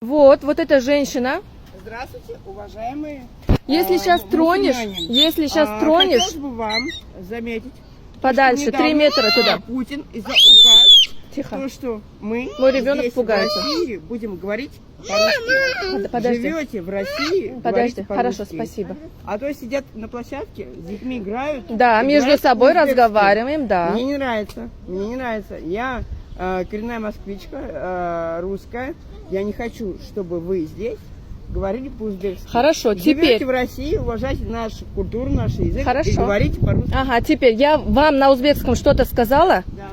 Вот эта женщина. Здравствуйте, уважаемые. Если сейчас тронешь, хотелось бы вам заметить, подальше, 3 метра туда. Путин из-за указ, Тихо. то, что мы Мой ребенок здесь, пугается. в России, будем говорить по-русски. Подожди. Живете в России, Подожди, говорите хорошо, по-русски. спасибо. А то сидят на площадке, с детьми играют. Да, и между говорят собой по-узбекски. разговариваем, да. Мне не нравится. Я коренная москвичка, русская. Я не хочу, чтобы вы здесь говорили по-узбекски. Хорошо, Живете теперь. в России, уважайте нашу культуру, наш язык. Хорошо. И говорите по-русски. Ага, теперь я вам на узбекском что-то сказала? Да.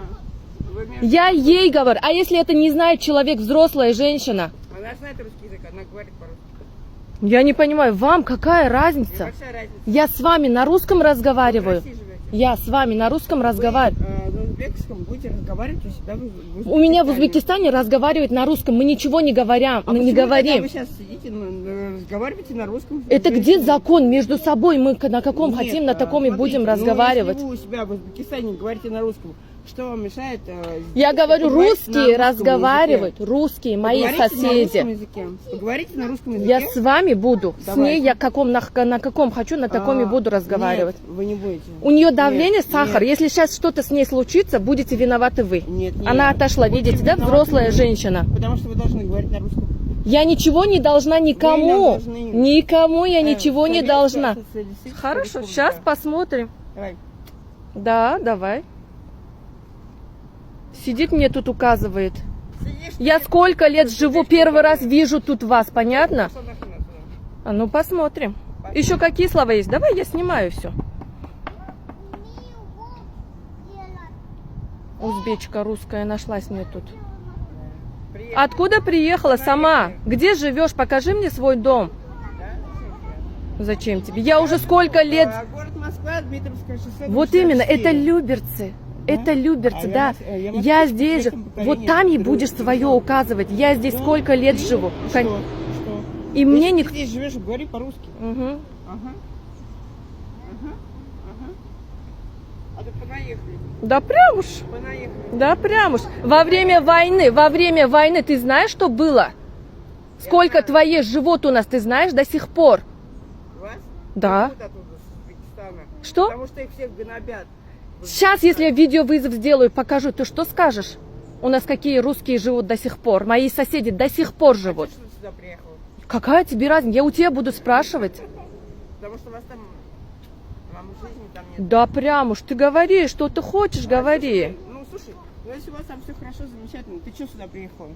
Вы мне- Я ей говорю, а если это не знает человек, взрослая женщина? Она знает русский язык, она говорит по-русски. Я не понимаю, вам какая разница? Большая разница. Я с вами на русском В разговариваю. России живете. Я с вами на русском разговариваю. На узбекском будете разговаривать у себя в У меня в Узбекистане разговаривают на русском, мы ничего не говорим. А почему тогда вы сейчас сидите, разговариваете на русском? Это где закон? Между собой мы на каком Нет, хотим, на таком и смотрите, будем ну, разговаривать. Если вы у себя в Узбекистане говорите на русском, что вам мешает? Я говорю, поговорить на русские русском разговаривают, языке? русские, мои Поговорите на русском соседи. языке. Поговорите на русском языке. Я с вами буду, с Давайте. ней я на каком хочу, на таком и буду разговаривать. Нет, вы не будете. У нее давление, Нет, сахар. нет. Если сейчас что-то с ней случится, будете виноваты вы. Нет, нет. Она отошла, Будете видите, да, виноваты взрослая вы, женщина. Потому что вы должны говорить на русском. Я ничего не должна никому. должны. Никому я ничего не Советская должна. Социалистическая Хорошо, Республика. сейчас посмотрим. Давай. Да, давай. Сидит мне тут указывает. Сидишь, Я сколько лет живу, первый раз вижу тут вас, понятно? сюда, сюда. А ну посмотрим. Еще какие слова есть? Давай я снимаю все. Узбечка русская нашлась мне тут. Приехали. Откуда приехала сама? Где живешь? Покажи мне свой дом. Да? Зачем тебе? Я уже сколько лет... Город Москва, Дмитровское шоссе. Вот 64. именно, это Люберцы. Это Люберцы, А да. я Я москвич здесь же. третьем Вот поколении. там и будешь свое указывать. Я здесь сколько лет живу. Что? И мне Если никто... ты здесь живешь, говори по-русски. Мгм. Ага. Ага. Ага. А то понаехали. Да прям уж. Понаехали. Да прям уж. Во время войны, ты знаешь, что было? Сколько твоих живот у нас, ты знаешь, до сих пор? Вас? Да. Бегут оттуда, с Узбекистана. Что? Потому что их всех гнобят. Сейчас, если я видеовызов сделаю, покажу, ты что скажешь? У нас какие русские живут до сих пор? Мои соседи до сих пор живут. Что ты сюда приехал? Какая тебе разница? Я у тебя буду спрашивать. Потому что вас там... Вам жизни там нет. Да прям уж, ты говори, что ты хочешь, говори. Слушай, ну если у вас там все хорошо, замечательно, ты что сюда приехал?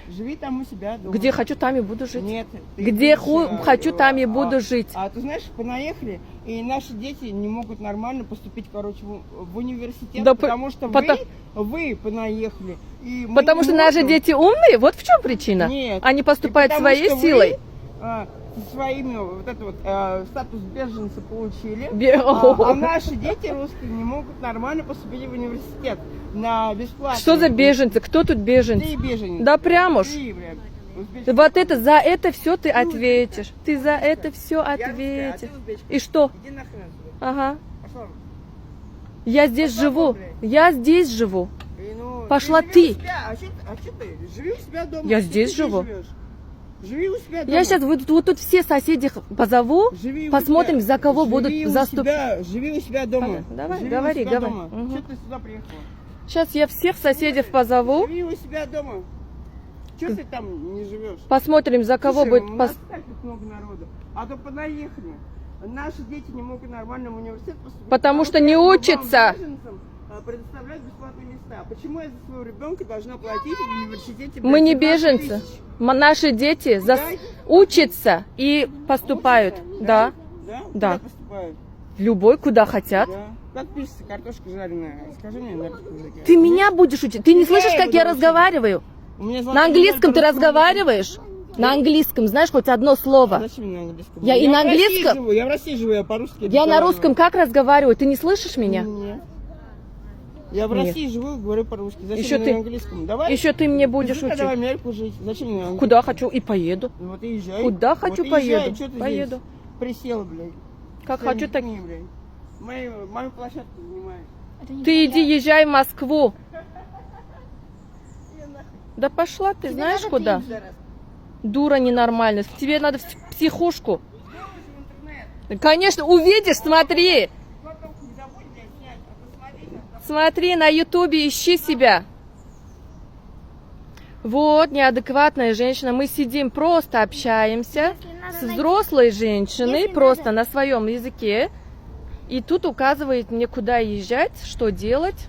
Живи там у себя дома. Где хочу, там и буду жить. Нет. ты Где будешь, хочу, там и буду жить. А ты знаешь, понаехали, и наши дети не могут нормально поступить, в университет, Да потому что вы понаехали. И мы Потому не что наши можем. дети умные? Вот в чем причина? Нет. Они поступают И потому своей что вы, силой. своими вот это вот статус беженца получили, О. а наши дети русские не могут нормально поступить в университет на бесплатно. Что за беженцы? Кто тут беженцы? Ты беженец. Да прям уж. Ты, блядь, узбечка. Вот это, за это все ты ответишь. Ты за это все Я русская, а ответишь. ты узбечка. И что? Иди нахрен отсюда. Ага. Пошла. Я здесь Пошла живу. вон, блядь. Я здесь живу. И, ну, Пошла живи ты. у себя. А что ты? Живи у себя дома. Я Что здесь ты живу. живешь? Живи у себя дома. Я сейчас вот тут все соседей позову, Живи у посмотрим, себя. за кого Живи будут у заступать. Живи у себя дома. Давай, Живи говори, у себя говори. дома. Мгм. Что ты сюда приехала? Сейчас я всех соседей позову, Живи у себя дома. Что ты там не живешь? посмотрим, за кого Слушай, будет... у нас так тут много народу. А то понаехали. Наши дети не могут нормально в университет поступить. Потому что не вам, учатся. беженцам, предоставляют бесплатные места. Почему я за своего ребенка должна платить в университете? Мы не 17 беженцы. тысяч? Наши дети учатся и поступают. Учатся? Да. Да? Да. Куда поступают? Любой, куда хотят. Да. Как пишется картошка жареная? Скажи мне на русском языке. Ты меня будешь учить. Ты не Тебя слышишь, я как буду я учить. разговариваю? У меня На золотая английском медаль ты по русскому разговариваешь? На английском знаешь хоть одно языку. слово? Зачем мне на английском? Я и на в России английском- живу, я в России живу, я по-русски Я на разговариваю. русском как разговариваю? Ты не слышишь меня? Нет. Я в Нет. России живу, говорю по-русски. Зачем Еще мне ты- на английском? Давай. Еще ты мне будешь Иди тогда в учить. Америку жить. Зачем мне на английском? Куда хочу и поеду. Вот и езжай. Куда Вот хочу, и езжай. поеду. Чё ты Поеду. здесь присела, блядь. Как Своими хочу, так... детьми, блядь. Мою площадку занимает. Ты иди езжай в Москву. Да пошла ты, знаешь куда? Дура ненормальная. Тебе надо в психушку. Конечно, увидишь, смотри. Смотри, на ютубе ищи себя. Вот, неадекватная женщина. Мы сидим, просто общаемся с взрослой женщиной, просто на своем языке. И тут указывает мне, куда езжать, что делать.